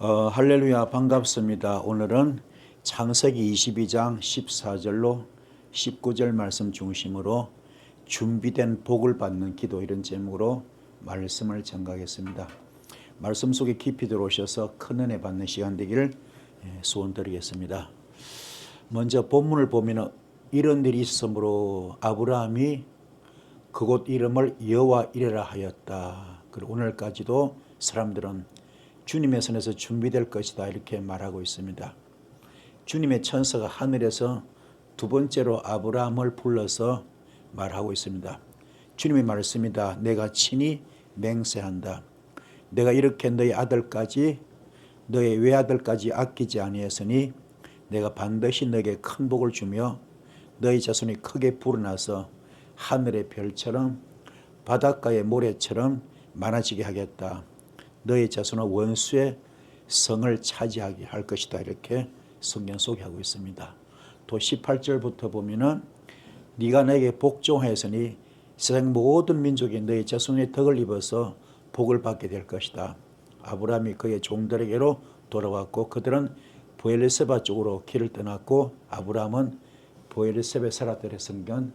할렐루야 반갑습니다. 오늘은 창세기 22장 14절로 19절 말씀 중심으로 준비된 복을 받는 기도 이런 제목으로 말씀을 전가하겠습니다. 말씀 속에 깊이 들어오셔서 큰 은혜 받는 시간 되기를 소원드리겠습니다. 먼저 본문을 보면 이런 일이 있으므로 아브라함이 그곳 이름을 여호와 이레라 하였다. 그리고 오늘까지도 사람들은 주님의 손에서 준비될 것이다 이렇게 말하고 있습니다. 주님의 천사가 하늘에서 두 번째로 아브라함을 불러서 말하고 있습니다. 주님의 말씀이다. 내가 친히 맹세한다. 내가 이렇게 너희 아들까지 너희 외아들까지 아끼지 아니했으니 내가 반드시 너에게 큰 복을 주며 너희 자손이 크게 불어나서 하늘의 별처럼 바닷가의 모래처럼 많아지게 하겠다. 너희 자손은 원수의 성을 차지하게 할 것이다. 이렇게 성경 소개하고 있습니다. 또 18절부터 보면은 네가 너에게 복종하였으니 세상 모든 민족이 너희 자손의 덕을 입어서 복을 받게 될 것이다. 아브라함이 그의 종들에게로 돌아왔고 그들은 브엘세바 쪽으로 길을 떠났고 아브라함은 브엘세바에 살았던 성경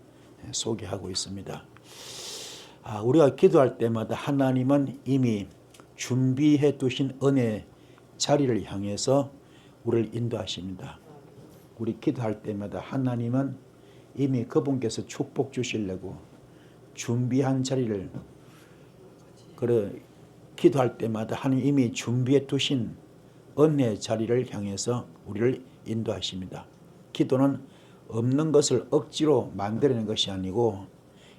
소개하고 있습니다. 우리가 기도할 때마다 하나님은 이미 준비해 두신 은혜 자리를 향해서 우리를 인도하십니다. 우리 기도할 때마다 하나님은 이미 그분께서 축복 주시려고 준비한 자리를 기도할 때마다 하나님 이미 준비해 두신 은혜 자리를 향해서 우리를 인도하십니다. 기도는 없는 것을 억지로 만들어내는 것이 아니고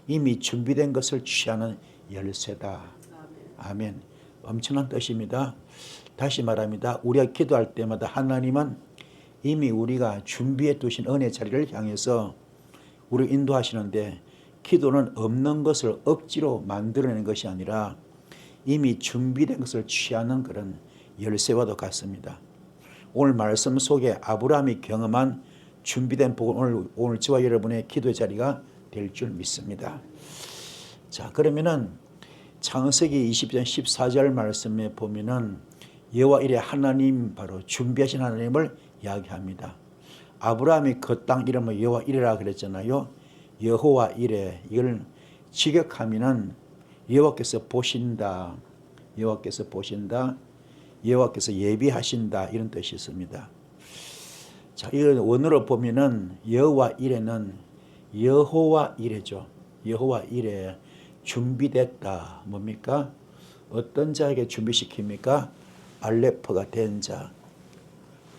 이미 준비된 것을 취하는 열쇠다. 아멘. 엄청난 뜻입니다. 다시 말합니다. 우리가 기도할 때마다 하나님은 이미 우리가 준비해 두신 은혜 자리를 향해서 우리를 인도하시는데 기도는 없는 것을 억지로 만들어내는 것이 아니라 이미 준비된 것을 취하는 그런 열쇠와도 같습니다. 오늘 말씀 속에 아브라함이 경험한 준비된 복은 오늘 저와 여러분의 기도의 자리가 될 줄 믿습니다. 자, 그러면은 창세기 20장 14절 말씀에 보면은 여호와 이레 하나님 바로 준비하신 하나님을 이야기합니다. 아브라함이 그 땅 이름을 여호와 이레라 그랬잖아요. 여호와 이레 이걸 직역하면은 여호와께서 보신다. 여호와께서 보신다. 여호와께서 예비하신다 이런 뜻이 있습니다. 자, 이 원어로 보면은 여호와 이레는 여호와 이레죠. 여호와 이레 준비됐다. 뭡니까? 어떤 자에게 준비시킵니까? 알레프가 된 자,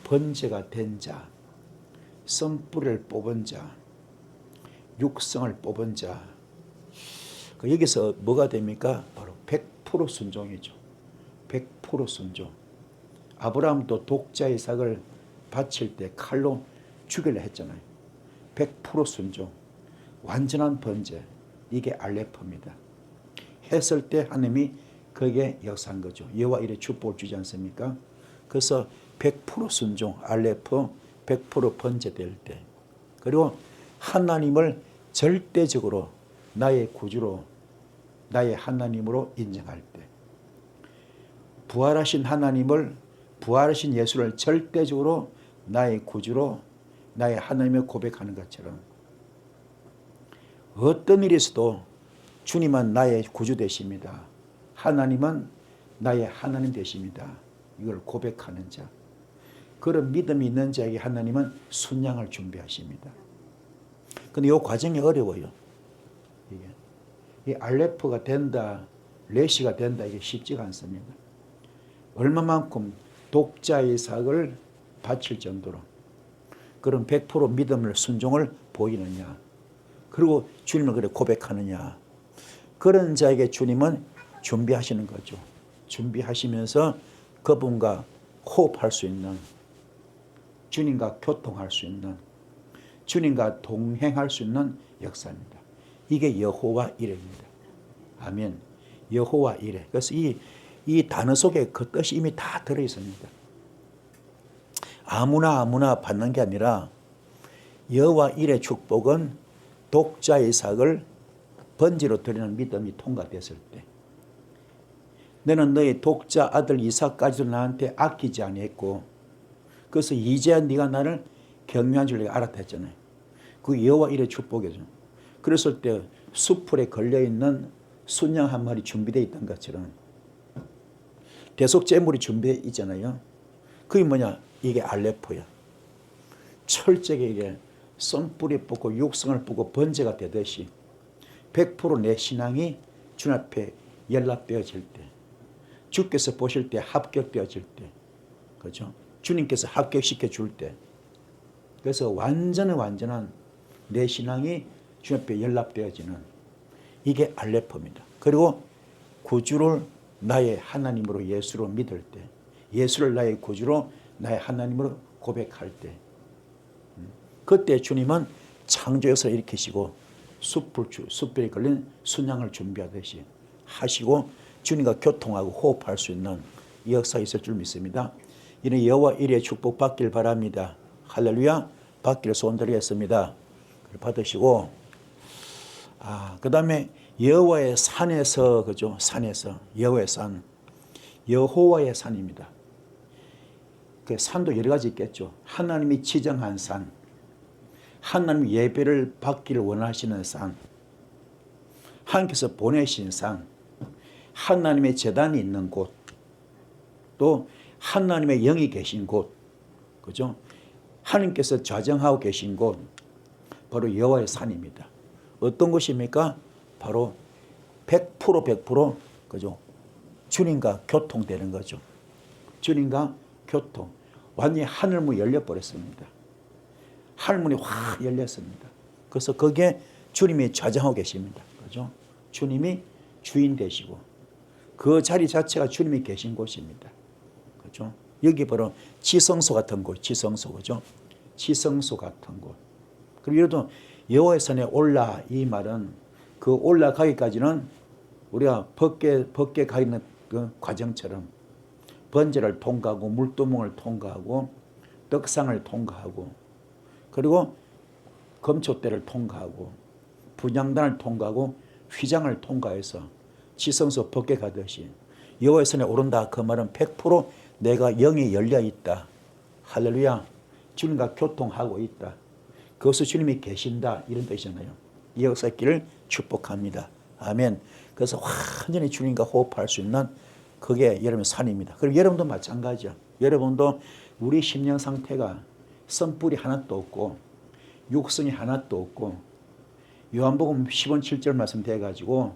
번제가 된 자, 썸뿌리를 뽑은 자, 육성을 뽑은 자. 여기서 뭐가 됩니까? 바로 100% 순종이죠. 100% 순종. 아브라함도 독자 이삭을 바칠 때 칼로 죽이려 했잖아요. 100% 순종. 완전한 번제. 이게 알레프입니다. 했을 때 하나님이 그게 역사한 거죠. 여호와 이레 축복을 주지 않습니까? 그래서 100% 순종, 알레프, 100% 번제될 때, 그리고 하나님을 절대적으로 나의 구주로, 나의 하나님으로 인정할 때, 부활하신 하나님을, 부활하신 예수를 절대적으로 나의 구주로, 나의 하나님을 고백하는 것처럼 어떤 일이 있어도 주님은 나의 구주 되십니다. 하나님은 나의 하나님 되십니다. 이걸 고백하는 자. 그런 믿음이 있는 자에게 하나님은 순양을 준비하십니다. 그런데 이 과정이 어려워요. 이 알레프가 된다, 레시가 된다 이게 쉽지가 않습니다. 얼마만큼 독자 이삭을 바칠 정도로 그런 100% 믿음을 순종을 보이느냐. 그리고 주님을 그래 고백하느냐. 그런 자에게 주님은 준비하시는 거죠. 준비하시면서 그분과 호흡할 수 있는, 주님과 교통할 수 있는, 주님과 동행할 수 있는 역사입니다. 이게 여호와 이레입니다. 아멘. 여호와 이레. 그래서 이 단어 속에 그 뜻이 이미 다 들어 있습니다. 아무나 받는 게 아니라 여호와 이레 축복은 독자 이삭을 번제로 드리는 믿음이 통과됐을 때 너는 너의 독자 아들 이삭까지도 나한테 아끼지 아니했고 그래서 이제야 네가 나를 경외한 줄 내가 알았다 했잖아요. 그 여호와 일의 축복이죠. 그랬을 때 수풀에 걸려있는 순양 한 마리 준비되어 있던 것처럼 대속제물이 준비되어 있잖아요. 그게 뭐냐? 이게 알레포야. 철저하게 이게 썬뿌리 뽑고 육성을 뽑고 번제가 되듯이 100% 내 신앙이 주님 앞에 연락되어질 때, 주께서 보실 때 합격되어질 때, 그죠? 주님께서 합격시켜 줄 때, 그래서 완전한 내 신앙이 주님 앞에 연락되어지는 이게 알레포입니다. 그리고 구주를 나의 하나님으로 예수로 믿을 때, 예수를 나의 구주로 나의 하나님으로 고백할 때, 그때 주님은 창조 역사를 일으키시고 숯불에 걸린 순양을 준비하듯이 하시고 주님과 교통하고 호흡할 수 있는 이 역사가 있을 줄 믿습니다. 이는 여호와 일의 축복 받길 바랍니다. 할렐루야. 받기를 소원드리겠습니다. 받으시고 그 다음에 여호와의 산에서, 그죠? 산에서, 여호와의 산, 여호와의 산입니다. 그 산도 여러 가지 있겠죠. 하나님이 지정한 산, 하나님 예배를 받기를 원하시는 산, 하나님께서 보내신 산, 하나님의 제단이 있는 곳, 또 하나님의 영이 계신 곳, 그죠? 하나님께서 좌정하고 계신 곳, 바로 여호와의 산입니다. 어떤 곳입니까? 바로 100% 그죠? 주님과 교통되는 거죠. 주님과 교통. 완전히 하늘문이 열려버렸습니다. 하늘문이 확 열렸습니다. 그래서 거기에 주님이 좌정하고 계십니다. 그죠? 주님이 주인 되시고 그 자리 자체가 주님이 계신 곳입니다. 그죠? 여기 바로 지성소 같은 곳, 지성소, 그죠? 지성소 같은 곳. 그리고 이래도 여호와의 산에 올라, 이 말은 그 올라가기까지는 우리가 벗게 가는 그 과정처럼 번제를 통과하고 물두멍을 통과하고 떡상을 통과하고 그리고 금초대를 통과하고 분향단을 통과하고 휘장을 통과해서 지성소 벗게 가듯이 여호와의 산에 오른다. 그 말은 100% 내가 영이 열려 있다. 할렐루야. 주님과 교통하고 있다. 그것을 주님이 계신다. 이런 뜻이잖아요. 이 역사의 길을 축복합니다. 아멘. 그래서 완전히 주님과 호흡할 수 있는 그게 여러분 산입니다. 그리고 여러분도 마찬가지죠. 여러분도 우리 심령 상태가 썬뿌리 하나도 없고 육성이 하나도 없고 요한복음 10원 7절 말씀 돼가지고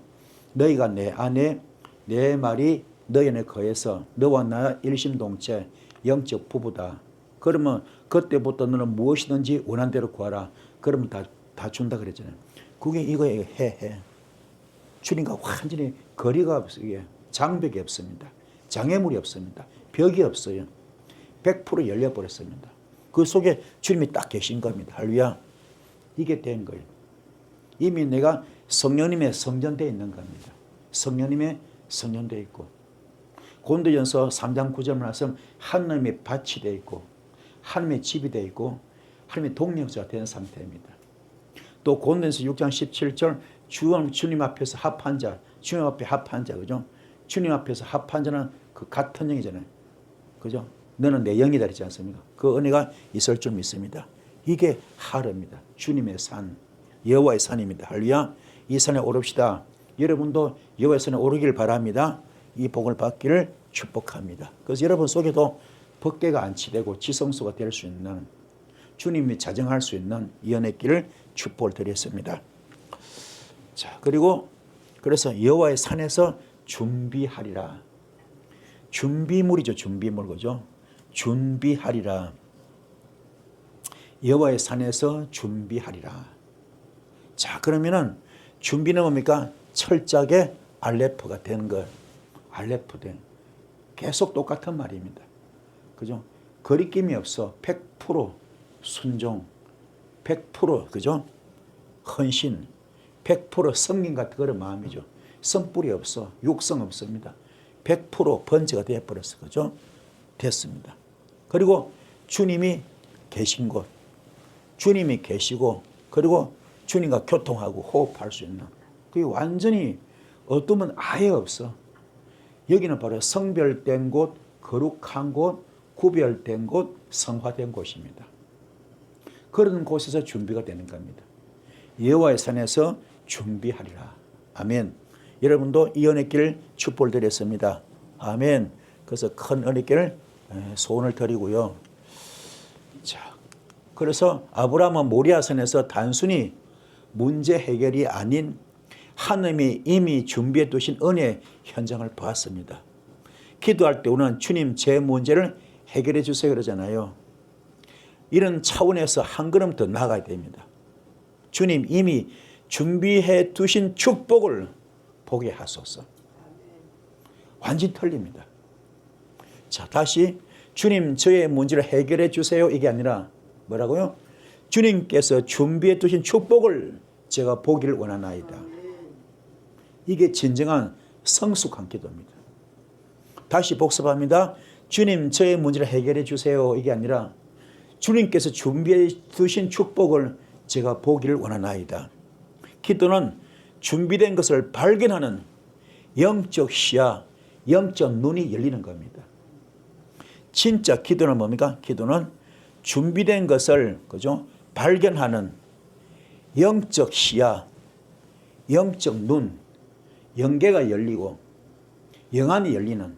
너희가 내 안에 내 말이 너희 안에 거해서 너와 나 일심동체 영적 부부다. 그러면 그때부터 너는 무엇이든지 원한 대로 구하라. 그러면 다 준다 그랬잖아요. 그게 이거예요. 해. 주님과 완전히 거리가 없어요. 장벽이 없습니다. 장애물이 없습니다. 벽이 없어요. 100% 열려버렸습니다. 그 속에 주님이 딱 계신 겁니다. 할렐루야. 이게 된 거예요. 이미 내가 성령님의 성전되어 있는 겁니다. 성령님의 성전되어 있고 고린도전서 3장 9절 말씀 하나님의 밭이 되어 있고 하나님의 집이 되어 있고 하나님의 동력자가 된 상태입니다. 또 고린도전서 6장 17절 주님 앞에서 합한 자, 주님 앞에 합한 자, 그죠? 주님 앞에서 합한 자는 그 같은 영이잖아요. 그죠? 너는 내 영이다 그러지 않습니까? 그 은혜가 있을 줄 믿습니다. 이게 하루입니다. 주님의 산, 여호와의 산입니다. 할렐루야. 이 산에 오릅시다. 여러분도 여호와의 산에 오르기를 바랍니다. 이 복을 받기를 축복합니다. 그래서 여러분 속에도 법궤가 안치되고 지성소가 될 수 있는 주님이 자정할 수 있는 이 은혜 길을 축복을 드렸습니다. 자, 그리고 그래서 여호와의 산에서 준비하리라. 준비물이죠. 준비물, 그죠? 준비하리라. 여호와의 산에서 준비하리라. 자, 그러면은 준비는 뭡니까? 철저하게 알레프가 된 것. 알레프 된. 계속 똑같은 말입니다. 그죠? 거리낌이 없어. 100% 순종. 100% 그죠? 헌신. 100% 성긴 같은 그런 마음이죠. 성뿔이 없어. 육성 없습니다. 100% 번제가 되어버렸어. 그죠? 됐습니다. 그리고 주님이 계신 곳. 주님이 계시고 그리고 주님과 교통하고 호흡할 수 있는 그게 완전히 어두면 아예 없어. 여기는 바로 성별된 곳, 거룩한 곳, 구별된 곳, 성화된 곳입니다. 그런 곳에서 준비가 되는 겁니다. 여호와의 산에서 준비하리라. 아멘. 여러분도 이 은혜길 축복을 드렸습니다. 아멘. 그래서 큰 은혜길 소원을 드리고요. 자, 그래서 아브라함은 모리아산에서 단순히 문제 해결이 아닌 하나님이 이미 준비해 두신 은혜 현장을 보았습니다. 기도할 때 우리는 주님 제 문제를 해결해 주세요 그러잖아요. 이런 차원에서 한 걸음 더 나아가야 됩니다. 주님 이미 준비해 두신 축복을 보게 하소서. 완전히 틀립니다. 자, 다시 주님 저의 문제를 해결해 주세요 이게 아니라 뭐라고요? 주님께서 준비해 두신 축복을 제가 보기를 원하나이다. 이게 진정한 성숙한 기도입니다. 다시 복습합니다. 주님 저의 문제를 해결해 주세요 이게 아니라 주님께서 준비해 두신 축복을 제가 보기를 원하나이다. 기도는 준비된 것을 발견하는 영적 시야, 영적 눈이 열리는 겁니다. 진짜 기도는 뭡니까? 기도는 준비된 것을 그죠? 발견하는 영적 시야, 영적 눈, 영계가 열리고 영안이 열리는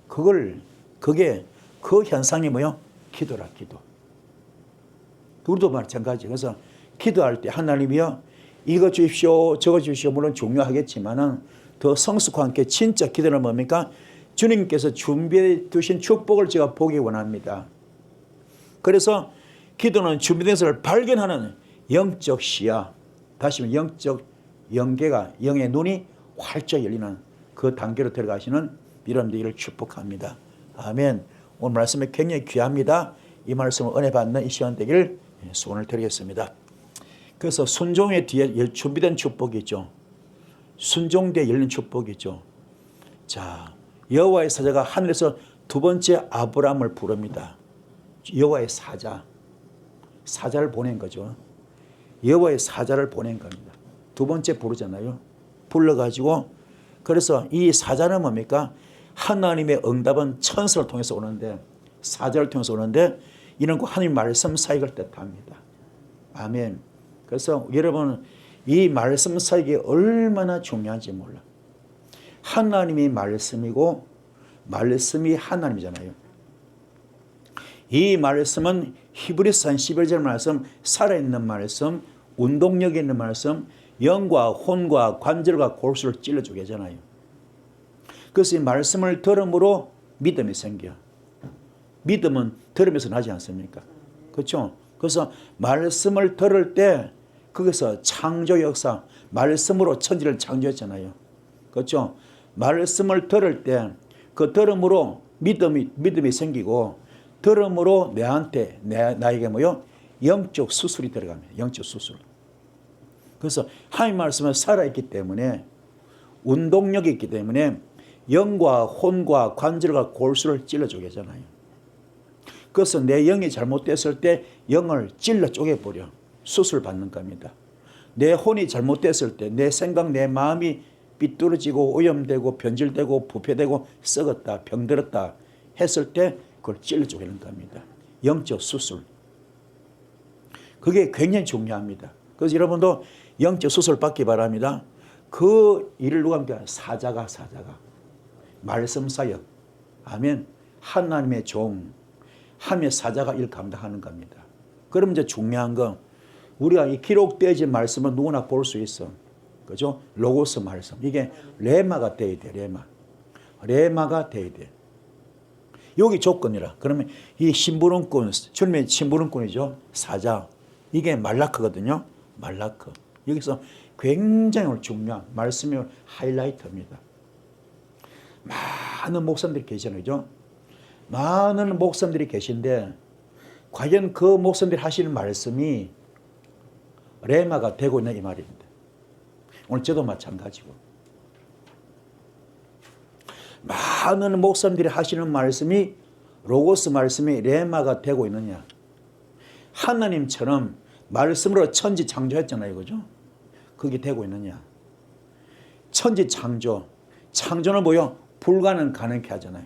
그게 그 현상이 뭐요? 기도라, 기도. 우리도 마찬가지. 그래서 기도할 때 하나님이여 이거 주십시오, 저거 주십시오. 물론 중요하겠지만은 더 성숙한 게 진짜 기도는 뭡니까? 주님께서 준비해 두신 축복을 제가 보기 원합니다. 그래서 기도는 준비된 것을 발견하는 영적 시야, 다시 말해 영적 영계가 영의 눈이 활짝 열리는 그 단계로 들어가시는 이런 되기를 축복합니다. 아멘. 오늘 말씀이 굉장히 귀합니다. 이 말씀을 은혜 받는 이 시간 되기를 소원을 드리겠습니다. 그래서 순종의 뒤에 준비된 축복이 있죠. 순종대에 열린 축복이 있죠. 자, 여호와의 사자가 하늘에서 두 번째 아브라함을 부릅니다. 여호와의 사자를 보낸 거죠. 여호와의 사자를 보낸 겁니다. 두 번째 부르잖아요. 불러가지고 그래서 이 사자는 뭡니까? 하나님의 응답은 천사를 통해서 오는데 사자를 통해서 오는데 이는 하나님 말씀 사역을 뜻합니다. 아멘. 그래서 여러분 이 말씀 사역이 얼마나 중요한지 몰라. 하나님이 말씀이고 말씀이 하나님이잖아요. 이 말씀은 히브리서 11절 말씀, 살아있는 말씀, 운동력이 있는 말씀, 영과 혼과 관절과 골수를 찔러주게 하잖아요. 그래서 이 말씀을 들음으로 믿음이 생겨. 믿음은 들으면서 나지 않습니까? 그렇죠? 그래서 말씀을 들을 때 거기서 창조 역사, 말씀으로 천지를 창조했잖아요. 그렇죠? 말씀을 들을 때 그 들음으로 믿음이 생기고 들음으로 나에게 뭐요? 영적 수술이 들어갑니다. 영적 수술. 그래서 하나님 말씀은 살아있기 때문에 운동력이 있기 때문에 영과 혼과 관절과 골수를 찔러주게 하잖아요. 그래서 내 영이 잘못됐을 때 영을 찔러 쪼개버려 수술 받는 겁니다. 내 혼이 잘못됐을 때 내 생각 내 마음이 삐뚤어지고 오염되고 변질되고 부패되고 썩었다 병들었다 했을 때 그걸 찔러 쪼개는 겁니다. 영적 수술. 그게 굉장히 중요합니다. 그래서 여러분도 영적 수술 받기 바랍니다. 그 일을 누가 합니까? 사자가 말씀 사역. 아멘. 하나님의 종, 하나님의 사자가 일 감당하는 겁니다. 그럼 이제 중요한 건 우리가 이 기록되어진 말씀은 누구나 볼 수 있어. 그죠? 로고스 말씀. 이게 레마가 돼야 돼. 레마가 돼야 돼. 여기 조건이라. 그러면 이 심부름꾼, 주님의 심부름꾼이죠. 사자. 이게 말라크거든요. 말라크. 여기서 굉장히 중요한 말씀이 하이라이트입니다. 많은 목사님들이 계시잖아요. 많은 목사님들이 계신데 과연 그 목사님들이 하시는 말씀이 레마가 되고 있는 이 말입니다. 오늘 저도 마찬가지고 많은 목사님들이 하시는 말씀이 로고스 말씀이 레마가 되고 있느냐. 하나님처럼 말씀으로 천지 창조했잖아요. 그죠? 그게 되고 있느냐. 천지 창조는 뭐요? 불가능 가능케 하잖아요.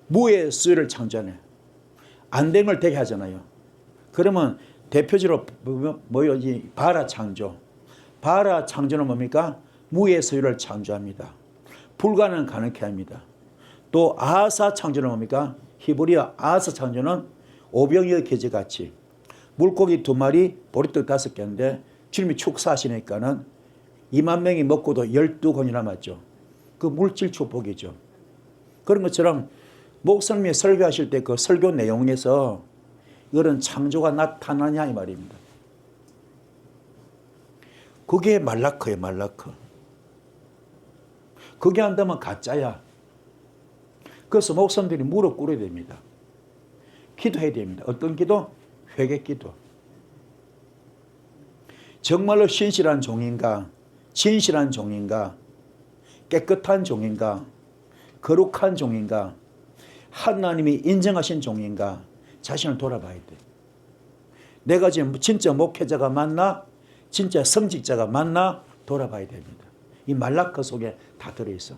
무의 수요를 창조하네. 안 된 걸 되게 하잖아요. 그러면 대표적으로 뭐였지? 바라 창조. 바라 창조는 뭡니까? 무의 수요를 창조합니다. 불가능 가능케 합니다. 또 아사 창조는 뭡니까? 히브리어 아사 창조는 오병이어 계제같이 물고기 2마리 보리떡 5개인데 주님이 축사하시니까는 2만 명이 먹고도 12건이 남았죠. 그 물질 축복이죠. 그런 것처럼 목사님이 설교하실 때 그 설교 내용에서 이런 창조가 나타나냐 이 말입니다. 그게 말라크예요. 말라크. 그게 한다면 가짜야. 그래서 목사님들이 무릎 꿇어야 됩니다. 기도해야 됩니다. 어떤 기도? 회개 기도. 정말로 신실한 종인가? 진실한 종인가? 깨끗한 종인가? 거룩한 종인가? 하나님이 인정하신 종인가? 자신을 돌아봐야 돼. 내가 지금 진짜 목회자가 맞나? 진짜 성직자가 맞나? 돌아봐야 됩니다. 이 말라크 속에 다 들어있어.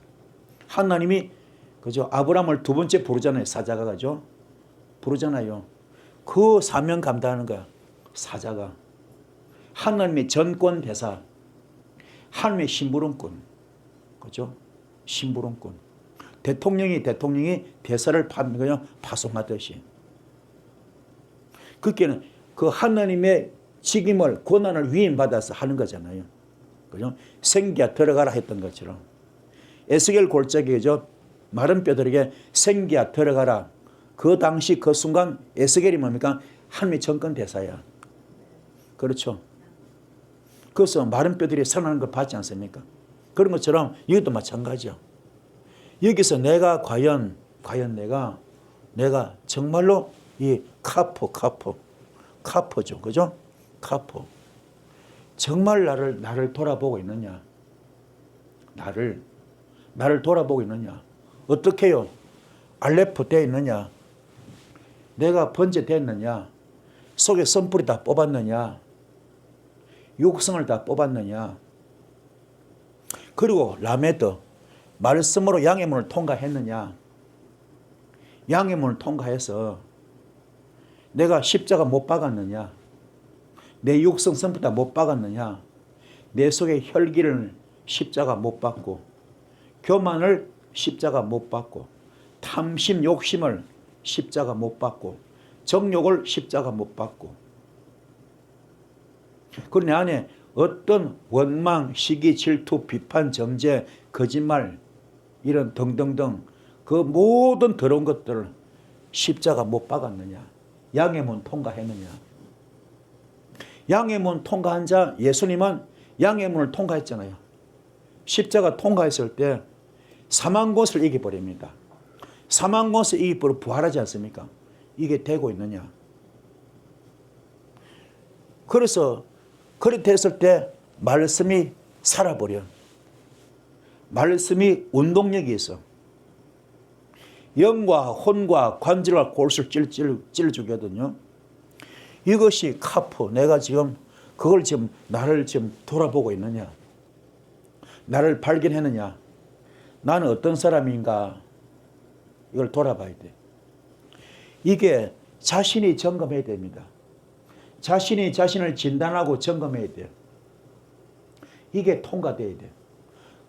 하나님이 그죠? 아브라함을 2번째 부르잖아요. 사자가 가죠. 부르잖아요. 그 사명 감당하는 거야. 사자가. 하나님의 전권 대사. 하나님의 심부름꾼. 그죠? 심부름꾼. 대통령이 대사를 그냥 파송하듯이. 그게는 그 하나님의 직임을 권한을 위임받아서 하는 거잖아요. 그죠? 생기야 들어가라 했던 것처럼. 에스겔 골짜기죠. 마른 뼈들에게 생기야 들어가라. 그 당시 그 순간 에스겔이 뭡니까? 하나님의 정권 대사야. 그렇죠. 그래서 마른 뼈들이 살아나는 걸 봤지 않습니까? 그런 것처럼 이것도 마찬가지죠. 여기서 내가 과연 내가 정말로 이 카포죠. 그죠? 카포. 정말 나를 돌아보고 있느냐? 나를 돌아보고 있느냐? 어떻게 해요? 알레프 되어 있느냐? 내가 번제됐느냐? 속에 선불이 다 뽑았느냐? 육성을 다 뽑았느냐? 그리고 라메드, 말씀으로 양의 문을 통과했느냐? 양의 문을 통과해서 내가 십자가 못 박았느냐? 내 육성 선불 다 못 박았느냐? 내 속에 혈기를 십자가 못 박고, 교만을 십자가 못 박고, 탐심 욕심을 십자가 못 박고, 정욕을 십자가 못 박고, 그리고 내 안에 어떤 원망, 시기, 질투, 비판, 정죄, 거짓말 이런 등등등 그 모든 더러운 것들을 십자가 못 박았느냐? 양의 문 통과했느냐? 양의 문 통과한 자, 예수님은 양의 문을 통과했잖아요. 십자가 통과했을 때 사망 곳을 이겨버립니다. 사망 곳을 이겨버려 부활하지 않습니까? 이게 되고 있느냐? 그래서 그렇게 됐을 때 말씀이 살아버려. 말씀이 운동력이 있어. 영과 혼과 관절과 골수를 찔러주거든요. 이것이 카프. 내가 지금 그걸 지금 나를 지금 돌아보고 있느냐? 나를 발견했느냐? 나는 어떤 사람인가? 이걸 돌아봐야 돼. 이게 자신이 점검해야 됩니다. 자신이 자신을 진단하고 점검해야 돼요. 이게 통과돼야 돼요.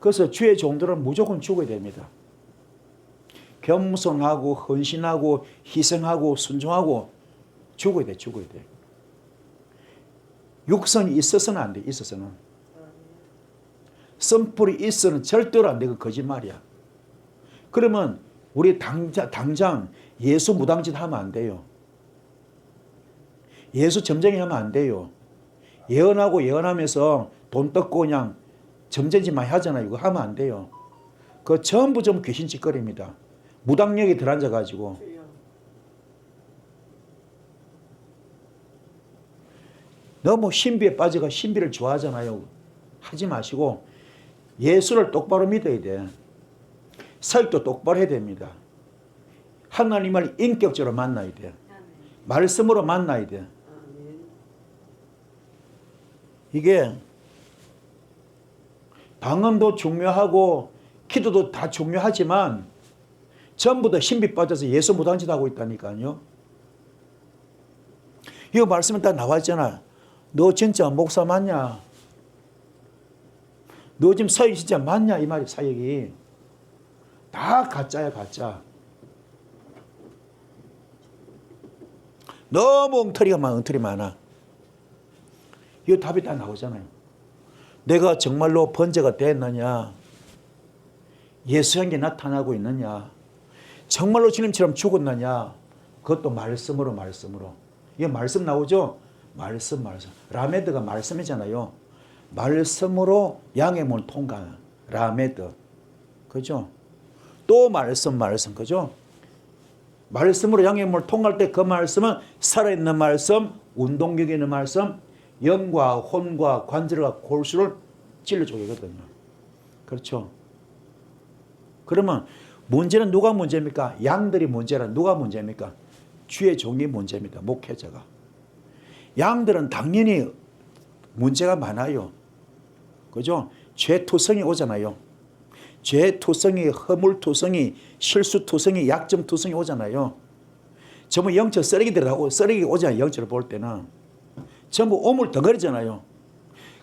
그래서 주의 종들은 무조건 죽어야 됩니다. 겸손하고 헌신하고 희생하고 순종하고 죽어야 돼. 육성이 있어서는 안 돼. 있어서는. 선풀이 있어서는 절대로 안 돼. 그 거짓말이야. 그러면 우리 당장 예수 무당짓 하면 안 돼요. 예수 점쟁이 하면 안 돼요. 예언하면서 돈 뜯고 그냥 점쟁이 많이 하잖아요. 이거 하면 안 돼요. 그거 전부 귀신 짓거리입니다. 무당력이 들어앉아가지고. 너무 신비에 빠져가 신비를 좋아하잖아요. 하지 마시고 예수를 똑바로 믿어야 돼. 사역도 똑바로 해야 됩니다. 하나님을 인격적으로 만나야 돼. 말씀으로 만나야 돼. 이게 방언도 중요하고 기도도 다 중요하지만 전부 다 신비 빠져서 예수 못한 짓 하고 있다니까요. 이 말씀은 다 나와 있잖아. 너 진짜 목사 맞냐? 너 지금 사역 진짜 맞냐? 이 말이 사역이. 다 가짜야, 가짜. 너무 엉터리 많아. 이 답이 다 나오잖아요. 내가 정말로 번제가 됐느냐? 예수 형제 나타나고 있느냐? 정말로 주님처럼 죽었느냐? 그것도 말씀으로. 이게 말씀 나오죠? 말씀. 라메드가 말씀이잖아요. 말씀으로 양의 문을 통과한 라메드. 그죠? 또 말씀. 그죠? 말씀으로 양의 문을 통과할 때 그 말씀은 살아있는 말씀, 운동력이 있는 말씀, 영과 혼과 관절과 골수를 찔러주거든요. 그렇죠? 그러면 문제는 누가 문제입니까? 양들이 문제라. 누가 문제입니까? 주의 종이 문제입니다. 목회자가. 양들은 당연히 문제가 많아요. 그죠? 죄투성이 오잖아요. 죄투성이, 허물투성이, 실수투성이, 약점투성이 오잖아요. 전부 영적 쓰레기들하고 쓰레기 오잖아요. 영적으로 볼 때는. 전부 오물 덩어리잖아요.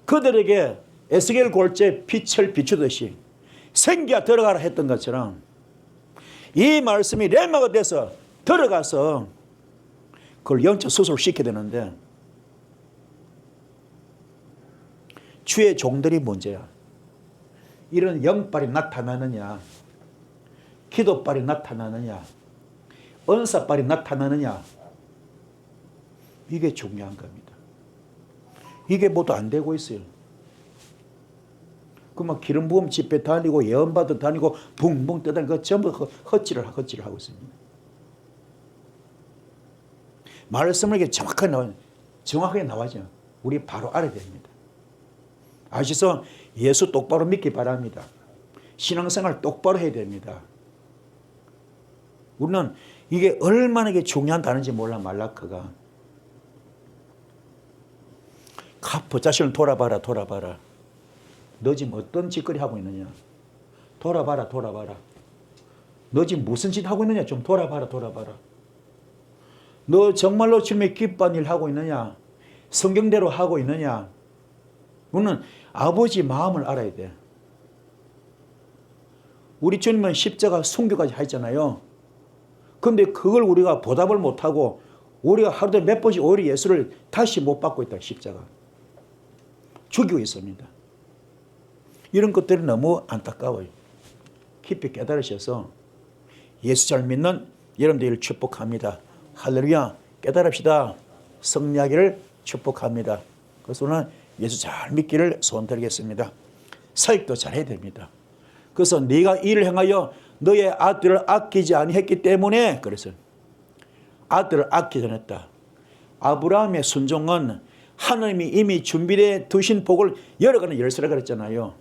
그들에게 에스겔 골짜기에 빛을 비추듯이 생기야 들어가라 했던 것처럼 이 말씀이 렘마가 돼서 들어가서 그걸 영적 수술을 시켜야 되는데 주의 종들이 문제야. 이런 영빨이 나타나느냐, 기도빨이 나타나느냐, 은사빨이 나타나느냐, 이게 중요한 겁니다. 이게 모두 안 되고 있어요. 그만 기름 부음 집회 다니고 예언받아 다니고 붕붕 떠다니고 그 전부 헛질을 하고 있습니다. 말씀을 이렇게 정확하게 나와죠. 우리 바로 알아야 됩니다. 아시죠? 예수 똑바로 믿기 바랍니다. 신앙생활 똑바로 해야 됩니다. 우리는 이게 얼마나 이게 중요한 단어인지 몰라. 말라크가. 카프 자신을 돌아봐라. 너 지금 어떤 짓거리 하고 있느냐? 돌아봐라. 너 지금 무슨 짓 하고 있느냐? 좀 돌아봐라. 너 정말로 주님의 기뻐하는 일 하고 있느냐? 성경대로 하고 있느냐? 우리는 아버지 마음을 알아야 돼. 우리 주님은 십자가 순교까지 하셨잖아요. 그런데 그걸 우리가 보답을 못하고 우리가 하루에 몇 번씩 오히려 예수를 다시 못 받고 있다. 십자가. 죽이고 있습니다. 이런 것들이 너무 안타까워요. 깊이 깨달으셔서 예수 잘 믿는 여러분들을 축복합니다. 할렐루야. 깨달읍시다. 승리하기를 축복합니다. 그래서 오늘 예수 잘 믿기를 소원드리겠습니다. 사역도 잘해야 됩니다. 그래서 네가 이를 행하여 너의 아들을 아끼지 아니했기 때문에 그래서 아들을 아끼지 않았다. 아브라함의 순종은 하나님이 이미 준비되어 두신 복을 열어가는 열쇠라 그랬잖아요.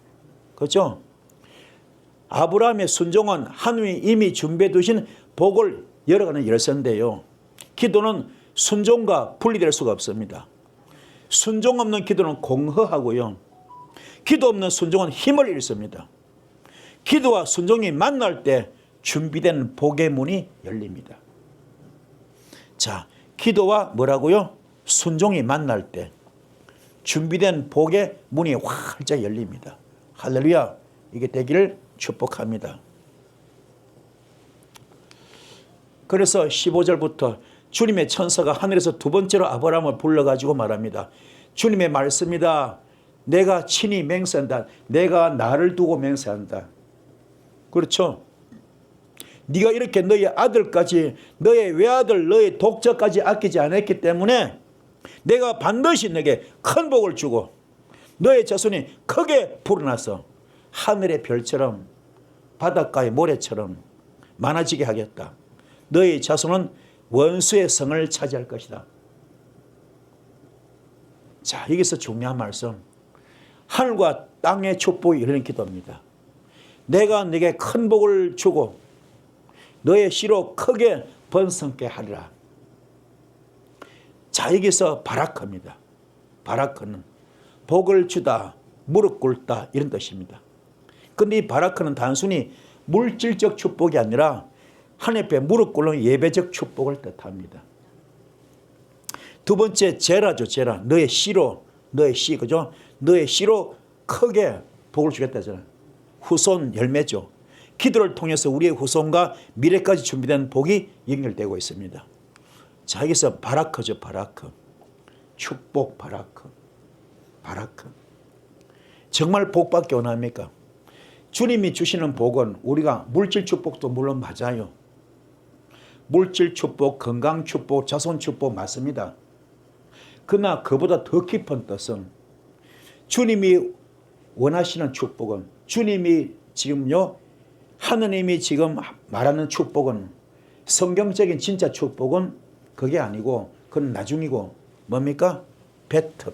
그렇죠? 아브라함의 순종은 하나님이 이미 준비해 두신 복을 열어가는 열쇠인데요. 기도는 순종과 분리될 수가 없습니다. 순종 없는 기도는 공허하고요. 기도 없는 순종은 힘을 잃습니다. 기도와 순종이 만날 때 준비된 복의 문이 열립니다. 자, 기도와 뭐라고요? 순종이 만날 때 준비된 복의 문이 활짝 열립니다. 할렐루야. 이게 되기를 축복합니다. 그래서 15절부터 주님의 천사가 하늘에서 두 번째로 아브라함을 불러가지고 말합니다. 주님의 말씀이다. 내가 친히 맹세한다. 내가 나를 두고 맹세한다. 그렇죠? 네가 이렇게 너의 아들까지, 너의 외아들, 너의 독자까지 아끼지 않았기 때문에 내가 반드시 너에게 큰 복을 주고 너의 자손이 크게 불어나서 하늘의 별처럼 바닷가의 모래처럼 많아지게 하겠다. 너의 자손은 원수의 성을 차지할 것이다. 자, 여기서 중요한 말씀. 하늘과 땅의 축복이 이르는 기도입니다. 내가 네게 큰 복을 주고 너의 씨로 크게 번성케 하리라. 자, 여기서 바라크입니다. 바라크는 복을 주다, 무릎 꿇다 이런 뜻입니다. 근데 이 바라크는 단순히 물질적 축복이 아니라 하나님 무릎 꿇는 예배적 축복을 뜻합니다. 두 번째 제라죠. 제라. 너의 씨로, 너의 씨, 그죠? 너의 씨로 크게 복을 주겠다 하잖아요. 후손 열매죠. 기도를 통해서 우리의 후손과 미래까지 준비된 복이 연결되고 있습니다. 자, 여기서 바라크죠. 바라크. 축복 바라크. 바라크. 정말 복받기 원합니까? 주님이 주시는 복은 우리가 물질 축복도 물론 맞아요. 물질 축복, 건강 축복, 자손 축복 맞습니다. 그러나 그보다 더 깊은 뜻은 주님이 원하시는 축복은, 주님이 지금요 하느님이 지금 말하는 축복은, 성경적인 진짜 축복은 그게 아니고 그건 나중이고 뭡니까? 베트.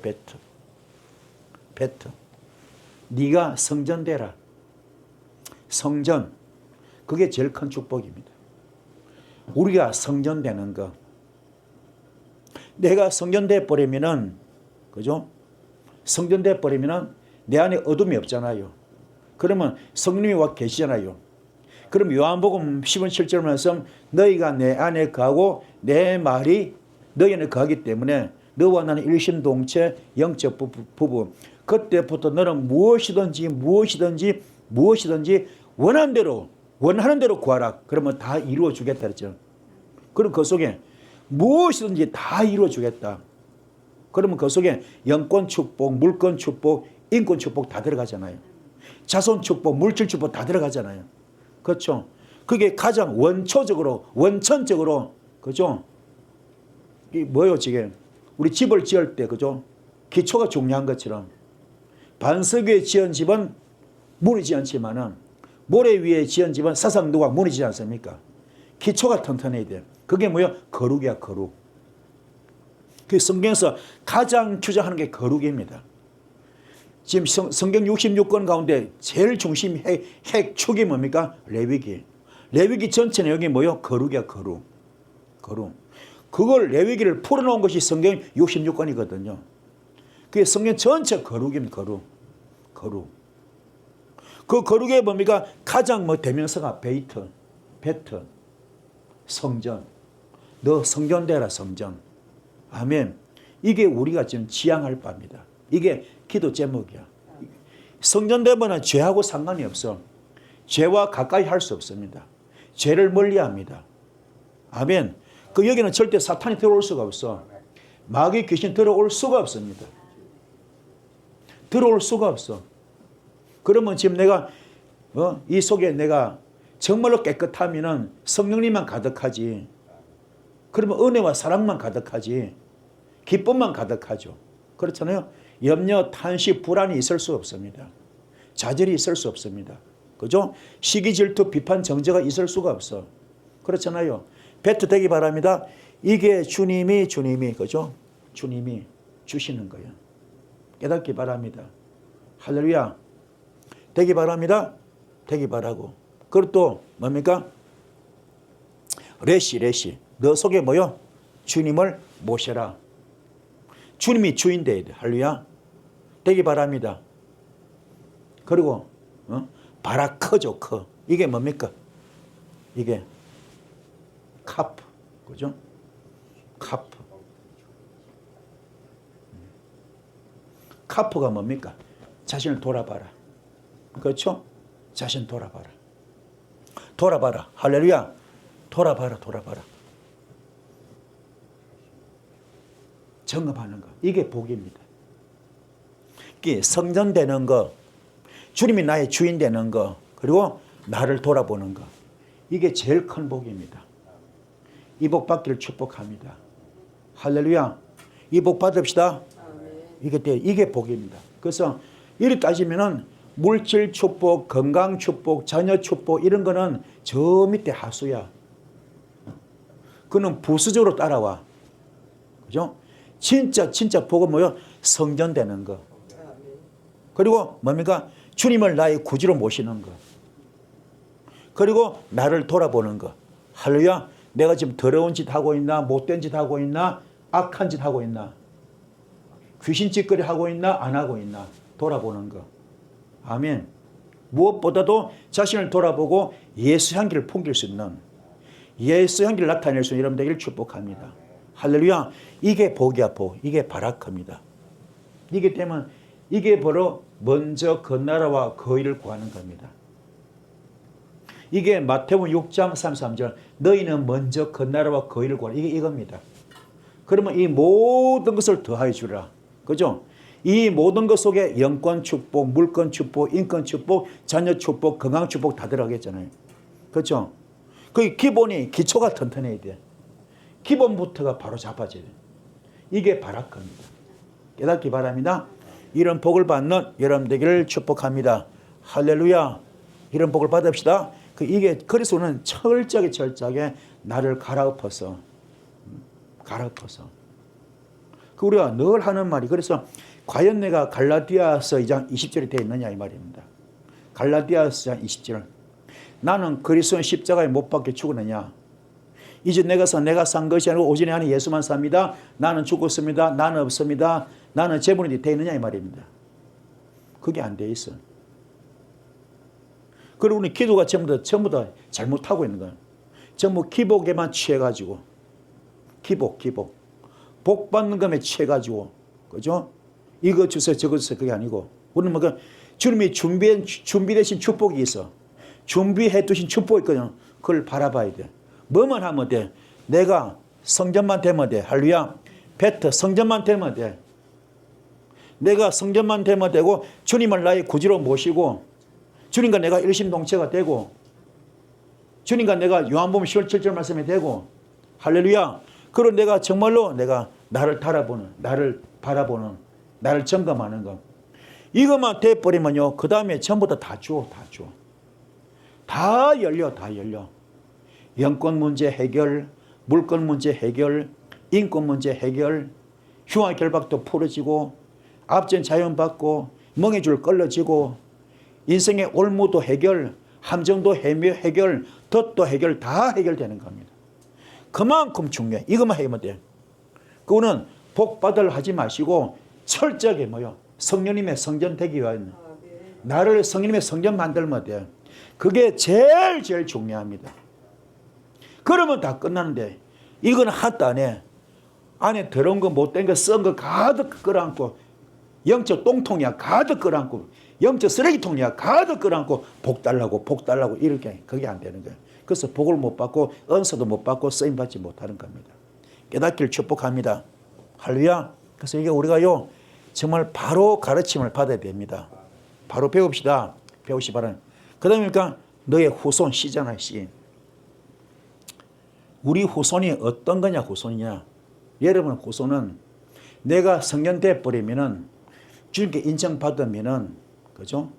네가 성전되라. 성전. 그게 제일 큰 축복입니다. 우리가 성전되는 거. 내가 성전돼 버리면은, 그죠? 성전돼 버리면은 내 안에 어둠이 없잖아요. 그러면 성령이 와 계시잖아요. 그럼 요한복음 10은 7절 말씀, 너희가 내 안에 거하고 내 말이 너희 안에 거하기 때문에 너와 나는 일심동체 영적 부부. 그때부터 너는 무엇이든지 원하는 대로 구하라. 그러면 다 이루어 주겠다 그랬죠. 그럼 그 속에 무엇이든지 다 이루어 주겠다. 그러면 그 속에 영권 축복, 물권 축복, 인권 축복 다 들어가잖아요. 자손 축복, 물질 축복 다 들어가잖아요. 그렇죠? 그게 가장 원천적으로, 그죠? 이 뭐요, 지금? 우리 집을 지을 때, 그죠? 기초가 중요한 것처럼 반석 위에 지은 집은 무너지지 않지만은 모래 위에 지은 집은 사상도가 무너지지 않습니까? 기초가 튼튼해야 돼요. 그게 뭐야? 거룩이야, 거룩. 그 성경에서 가장 주장하는 게 거룩입니다. 지금 성경 66권 가운데 제일 중심 핵축이 뭡니까? 레위기. 레위기 전체 내용이 뭐요? 거룩이야, 거룩. 그걸 레위기를 풀어놓은 것이 성경 66권이거든요. 그게 성경 전체 거룩입니다, 거룩. 그 거룩에 뭡니까? 가장 대명사가 베트, 성전. 너 성전 되라, 성전. 아멘. 이게 우리가 지금 지향할 바입니다. 이게 기도 제목이야. 성전 되면 죄하고 상관이 없어. 죄와 가까이 할 수 없습니다. 죄를 멀리합니다. 아멘. 그 여기는 절대 사탄이 들어올 수가 없어. 마귀 귀신 들어올 수가 없습니다. 들어올 수가 없어. 그러면 지금 내가 이 속에 내가 정말로 깨끗하면은 성령님만 가득하지. 그러면 은혜와 사랑만 가득하지. 기쁨만 가득하죠. 그렇잖아요. 염려, 탄식, 불안이 있을 수 없습니다. 좌절이 있을 수 없습니다. 그죠? 시기, 질투, 비판, 정죄가 있을 수가 없어. 그렇잖아요. 베트 되기 바랍니다. 이게 주님이 그죠? 주님이 주시는 거예요. 깨닫기 바랍니다. 할렐루야. 되기 바랍니다. 되기 바라고. 그리고 또 뭡니까? 레시. 너 속에 뭐요? 주님을 모셔라. 주님이 주인 돼야 돼. 할렐루야. 되기 바랍니다. 그리고 바라크죠. 커. 이게 뭡니까? 이게 카프. 그죠? 카프. 카프가 뭡니까? 자신을 돌아봐라. 그렇죠? 자신 돌아봐라. 할렐루야. 돌아봐라. 점검하는 거. 이게 복입니다. 이게 성전되는 거, 주님이 나의 주인 되는 거, 그리고 나를 돌아보는 거. 이게 제일 큰 복입니다. 이 복 받기를 축복합니다. 할렐루야. 이 복 받읍시다. 이게 복입니다. 그래서 이렇게 따지면은 물질 축복, 건강 축복, 자녀 축복 이런 거는 저 밑에 하수야. 그는 부수적으로 따라와. 그죠? 진짜 복은 뭐요? 성전되는 거. 그리고 뭡니까? 주님을 나의 구주로 모시는 거. 그리고 나를 돌아보는 거. 할렐루야. 내가 지금 더러운 짓 하고 있나? 못된 짓 하고 있나? 악한 짓 하고 있나? 귀신짓거리 하고 있나? 안 하고 있나? 돌아보는 거. 아멘. 무엇보다도 자신을 돌아보고 예수 향기를 풍길 수 있는, 예수 향기를 나타낼 수 있는 여러분 되기를 축복합니다. 할렐루야. 이게 복이야, 복. 이게 바라크입니다. 이게 되면 이게 바로 먼저 그 나라와 그 의를 구하는 겁니다. 이게 마태복음 6장 33절 너희는 먼저 그 나라와 그 의를 구하라. 이게 이겁니다. 그러면 이 모든 것을 더하여 주라. 그죠? 이 모든 것 속에 영권 축복, 물권 축복, 인권 축복, 자녀 축복, 건강 축복 다 들어가겠잖아요. 그렇죠? 그 기본이 기초가 튼튼해야 돼. 기본부터가 바로 잡아져야 돼. 이게 바라크입니다. 깨닫기 바랍니다. 이런 복을 받는 여러분 되기를 축복합니다. 할렐루야. 이런 복을 받읍시다. 이게 그리스도는 철저하게 나를 갈아엎어서 우리가 늘 하는 말이, 그래서 과연 내가 갈라디아서 2장 20절에 되어 있느냐 이 말입니다. 갈라디아서 2장 20절 나는 그리스도의 십자가에 못 박혀 죽었느냐. 이제 내가 산 것이 아니고 오직 내 안에 예수만 삽니다. 나는 죽었습니다. 나는 없습니다. 나는 재물이 되어 있느냐 이 말입니다. 그게 안 돼 있어. 그리고 우리 기도가 전부 다 잘못하고 있는 거예요. 전부 기복에만 취해가지고 기복 복 받는 것에 취해가지고, 그죠? 이거 주세요 저거 주세요 그게 아니고 우리는 뭐 주님이 준비되신 축복이 있어. 준비해 두신 축복이 있거든. 그걸 바라봐야 돼. 뭐만 하면 돼. 내가 성전만 되면 돼. 할렐루야. 성전만 되면 돼. 내가 성전만 되면 되고 주님을 나의 구주로 모시고 주님과 내가 일심동체가 되고 주님과 내가 요한복음 10월 7절 말씀이 되고, 할렐루야. 그리고 내가 정말로 내가 나를 나를 바라보는, 나를 점검하는 것, 이것만 돼버리면요 그 다음에 전부 다 줘. 다 열려. 영권 문제 해결, 물권 문제 해결, 인권 문제 해결, 흉화 결박도 풀어지고, 앞전 자연 받고, 멍해줄 끌어지고, 인생의 올무도 해결, 함정도 해결, 덫도 해결, 다 해결되는 겁니다. 그만큼 중요해. 이것만 해면 돼. 그거는 복받을 하지 마시고 철저하게 성령님의 성전 되기 위한, 나를 성령님의 성전 만들면 돼. 그게 제일 중요합니다. 그러면 다 끝나는데 이건 하도 안 해. 안에 더러운 거 못된 거 썩은 거 가득 끌어안고, 영적 똥통이야 가득 끌어안고, 영적 쓰레기통이야 가득 끌어안고 복 달라고 이렇게, 그게 안 되는 거예요. 그래서 복을 못 받고 은사도 못 받고 쓰임받지 못하는 겁니다. 깨닫기를 축복합니다. 할렐루야. 그래서 이게 우리가요 정말 바로 가르침을 받아야 됩니다. 바로 배웁시다. 배우시 바라는. 그 다음에 그러니까 너의 후손 씨잖아, 씨. 우리 후손이 어떤 거냐, 후손이냐. 여러분 후손은 내가 성년돼 버리면은 주님께 인정받으면은, 그죠?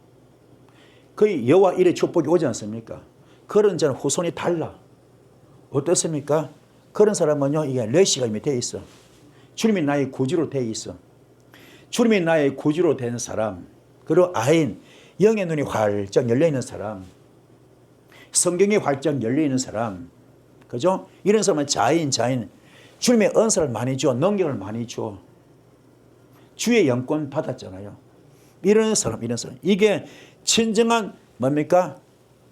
거의 여호와 일의 축복이 오지 않습니까? 그런 자는 후손이 달라. 어떻습니까? 그런 사람은요 이게 레시가 이미 되어 있어. 주님이 나의 구주로 되어 있어. 주님이 나의 구주로 된 사람, 그리고 아인, 영의 눈이 활짝 열려있는 사람, 성경이 활짝 열려있는 사람, 그죠? 이런 사람은 자인. 주님의 은사를 많이 줘. 능력을 많이 줘. 주의 영권 받았잖아요. 이런 사람. 이게 진정한 뭡니까?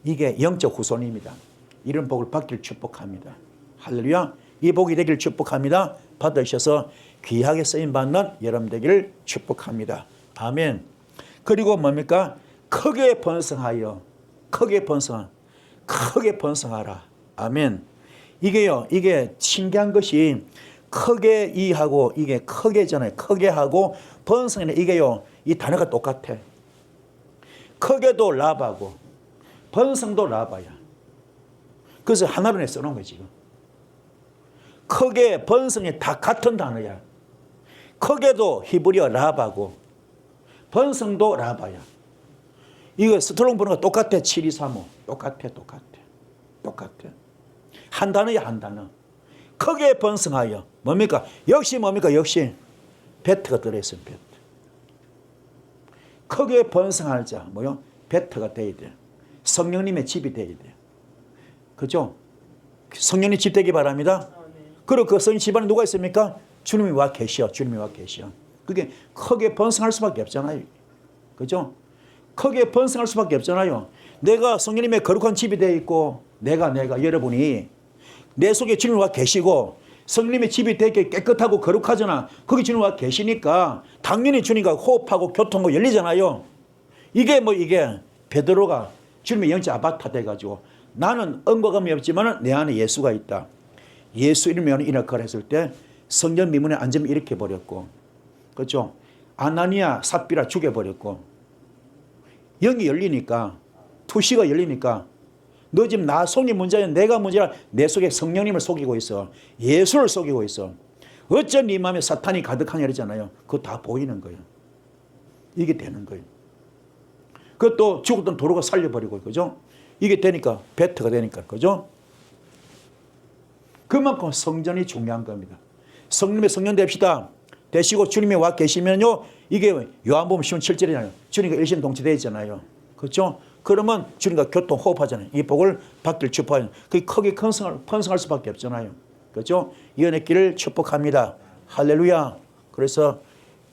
이게 영적 후손입니다. 이런 복을 받기를 축복합니다. 할렐루야. 이 복이 되기를 축복합니다. 받으셔서 귀하게 쓰임받는 여러분 되기를 축복합니다. 아멘. 그리고 뭡니까? 크게 번성하여, 크게 번성하라. 아멘. 이게 신기한 것이 크게 이하고 이게 크게잖아요. 크게 하고 번성이네. 이게요, 이 단어가 똑같아. 크게도 라바고 번성도 라바야. 그래서 하나로 써놓은 거지. 지금. 크게 번성이 다 같은 단어야. 크게도 히브리어 라바고 번성도 라바야. 이거 스트롱 번호가 똑같아. 7235 똑같아. 한 단어야, 한 단어. 크게 번성하여 뭡니까? 역시 베트가 들어있어요. 베트. 크게 번성할 자 뭐요? 베트가 돼야 돼. 성령님의 집이 돼야 돼. 그죠? 성령님 집 되기 바랍니다. 그리고 그 성령 집 안에 누가 있습니까? 주님이 와 계셔. 그게 크게 번성할 수밖에 없잖아요. 그죠? 크게 번성할 수밖에 없잖아요. 내가 성령님의 거룩한 집이 되어 있고 내가 여러분이 내 속에 주님이 와 계시고 성령님의 집이 되게 깨끗하고 거룩하잖아. 거기 주님이 와 계시니까 당연히 주님과 호흡하고 교통하고 열리잖아요. 이게 베드로가 주님의 영적 아바타 돼가지고 나는 언거감이 없지만 내 안에 예수가 있다. 예수 이름으로 인하걸 했을 때 성전 미문에 앉으면 이렇게 버렸고, 그렇죠? 아나니아 삽비라 죽여버렸고, 영이 열리니까, 투시가 열리니까 너 지금 나 속이 문제야, 내가 문제야. 내 속에 성령님을 속이고 있어. 예수를 속이고 있어. 어쩐 네 마음에 사탄이 가득하냐 그러잖아요. 그거 다 보이는 거예요. 이게 되는 거예요. 그것도 죽었던 도로가 살려버리고, 그죠? 이게 되니까, 배트가 되니까, 그죠? 그만큼 성전이 중요한 겁니다. 성령의 성령 됩시다. 되시고 주님이 와 계시면요, 이게 요한복음 17절이잖아요. 주님과 일심동체되어 있잖아요. 그렇죠? 그러면 주님과 교통 호흡하잖아요. 이 복을 받길 축복하잖아요. 그게 크게 번성할 수밖에 없잖아요. 그렇죠? 이 은혜 길을 축복합니다. 할렐루야. 그래서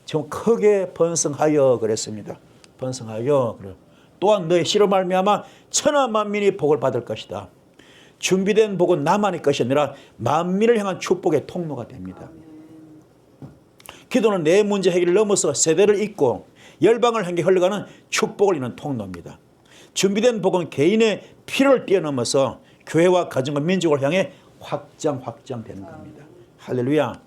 좀 크게 번성하여 그랬습니다. 번성하여. 또한 너의 씨로 말미암아 천하 만민이 복을 받을 것이다. 준비된 복은 나만의 것이 아니라 만민을 향한 축복의 통로가 됩니다. 기도는 내 문제 해결을 넘어서 세대를 잇고 열방을 향해 흘러가는 축복을 이루는 통로입니다. 준비된 복은 개인의 필요를 뛰어넘어서 교회와 가정과 민족을 향해 확장되는 겁니다. 할렐루야.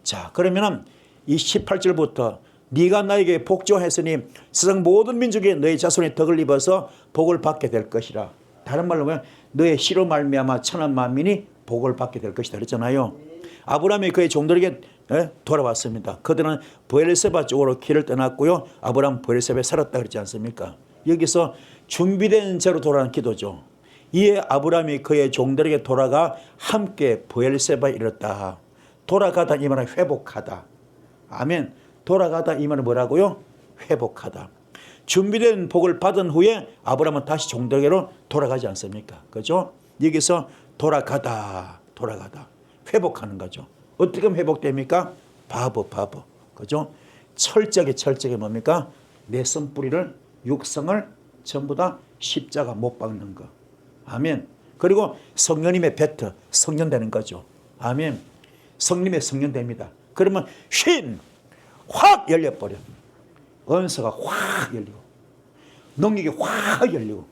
자, 그러면은 이 18절부터 네가 나에게 복종했으니 세상 모든 민족이 너의 자손의 덕을 입어서 복을 받게 될 것이라. 다른 말로 하면 너의 씨로 말미암아 천하 만민이 복을 받게 될 것이다 그랬잖아요. 아브라함이 그의 종들에게 돌아왔습니다. 그들은 브엘세바 쪽으로 길을 떠났고요. 아브라함 브엘세바에 살았다 그랬지 않습니까? 여기서 준비된 죄로 돌아가는 기도죠. 이에 아브라함이 그의 종들에게 돌아가 함께 브엘세바에 이르렀다. 돌아가다 이 말은 회복하다. 아멘. 돌아가다 이 말은 뭐라고요? 회복하다. 준비된 복을 받은 후에 아브라함은 다시 종들에게로 돌아가지 않습니까? 그죠? 여기서 돌아가다. 회복하는 거죠. 어떻게 하면 회복됩니까? 바보. 그죠? 철저하게 뭡니까? 내 손뿌리를, 육성을 전부 다 십자가 못 박는 거. 아멘. 그리고 성령님의 배트, 성년되는 거죠. 아멘. 성령님의 성년됩니다. 그러면 확 열려버려. 은사가 확 열리고, 능력이 확 열리고,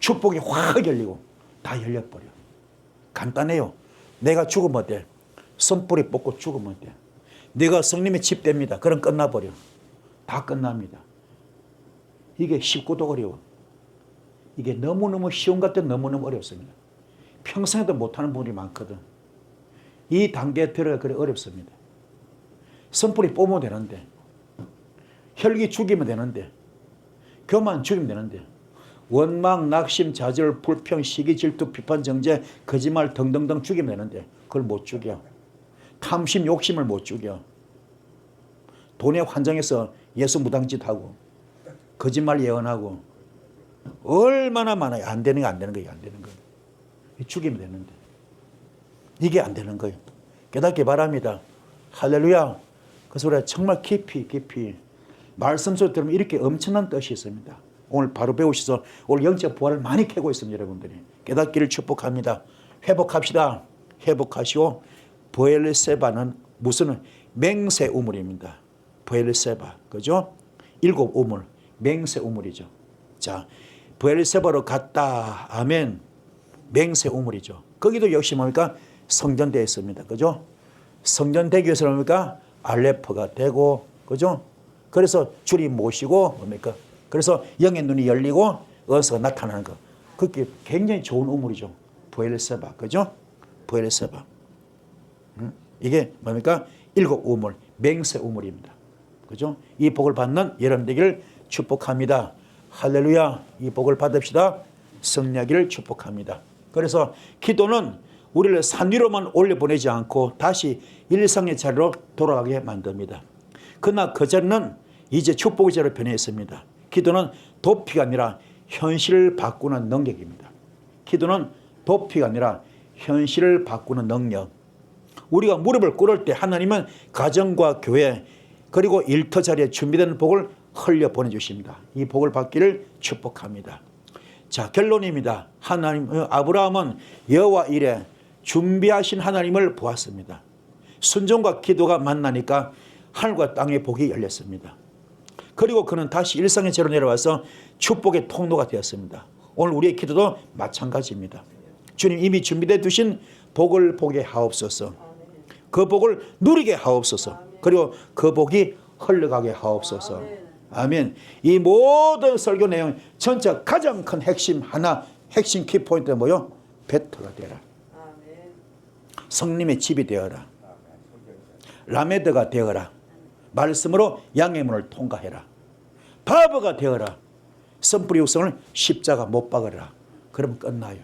축복이 확 열리고, 다 열려버려. 간단해요. 내가 죽으면 돼. 손뿌리 뽑고 죽으면 돼. 내가 성령의 집 됩니다. 그럼 끝나버려. 다 끝납니다. 이게 쉽고도 어려워. 이게 너무너무 쉬운 것 같아 너무너무 어렵습니다. 평생에도 못하는 분들이 많거든. 이 단계에 들어가 그래 어렵습니다. 손뿌리 뽑으면 되는데, 혈기 죽이면 되는데, 교만 죽이면 되는데, 원망, 낙심, 좌절, 불평, 시기, 질투, 비판, 정죄, 거짓말 등등등 죽이면 되는데 그걸 못 죽여. 탐심, 욕심을 못 죽여. 돈에 환장해서 예수 무당짓하고 거짓말 예언하고 얼마나 많아요. 안 되는 거예요. 죽이면 되는데 이게 안 되는 거예요. 깨닫기 바랍니다. 할렐루야. 그래서 우리가 정말 깊이 말씀 속에 들으면 이렇게 엄청난 뜻이 있습니다. 오늘 바로 배우셔서 오늘 영적 부활을 많이 캐고 있습니다. 여러분들이 깨닫기를 축복합니다. 회복합시다. 회복하시고 브엘세바는 무슨 맹세 우물입니다. 브엘세바, 그죠? 7 우물, 맹세 우물이죠. 자, 브엘세바로 갔다. 아멘. 맹세 우물이죠. 거기도 역시 뭡니까? 성전되어 있습니다. 그죠? 성전되기 위해서 뭡니까? 알레프가 되고, 그죠? 그래서 주리 모시고 뭡니까? 그래서 영의 눈이 열리고 은사가 나타나는 거. 그게 굉장히 좋은 우물이죠. 브엘세바, 그죠? 브엘세바. 이게 뭡니까? 7 우물, 맹세 우물입니다. 그죠? 이 복을 받는 여러분 되기를 축복합니다. 할렐루야. 이 복을 받읍시다. 승리하기를 축복합니다. 그래서 기도는 우리를 산 위로만 올려보내지 않고 다시 일상의 자리로 돌아가게 만듭니다. 그러나 그 자리는 이제 축복의 자리로 변했습니다. 기도는 도피가 아니라 현실을 바꾸는 능력입니다. 기도는 도피가 아니라 현실을 바꾸는 능력. 우리가 무릎을 꿇을 때 하나님은 가정과 교회 그리고 일터 자리에 준비된 복을 흘려 보내주십니다. 이 복을 받기를 축복합니다. 자, 결론입니다. 아브라함은 여호와 이레 준비하신 하나님을 보았습니다. 순종과 기도가 만나니까 하늘과 땅의 복이 열렸습니다. 그리고 그는 다시 일상의 죄로 내려와서 축복의 통로가 되었습니다. 오늘 우리의 기도도 마찬가지입니다. 주님 이미 준비되어 두신 복을 보게 하옵소서. 그 복을 누리게 하옵소서. 그리고 그 복이 흘러가게 하옵소서. 아멘. 이 모든 설교 내용 전체 가장 큰 핵심 키포인트가 뭐요? 베터가 되라. 성님의 집이 되어라. 라메드가 되어라. 말씀으로 양의 문을 통과해라. 바보가 되어라. 선불의 육성을 십자가 못 박으라. 그러면 끝나요.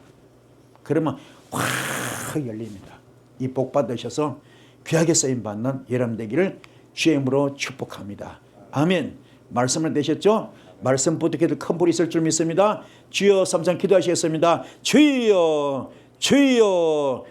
그러면 확 열립니다. 이 복 받으셔서 귀하게 쓰임받는 여러분 되기를 주의 이름으로 축복합니다. 아멘. 말씀을 되셨죠? 말씀 부탁해도 큰 불이 있을 줄 믿습니다. 주여 3장 기도하시겠습니다. 주여 주여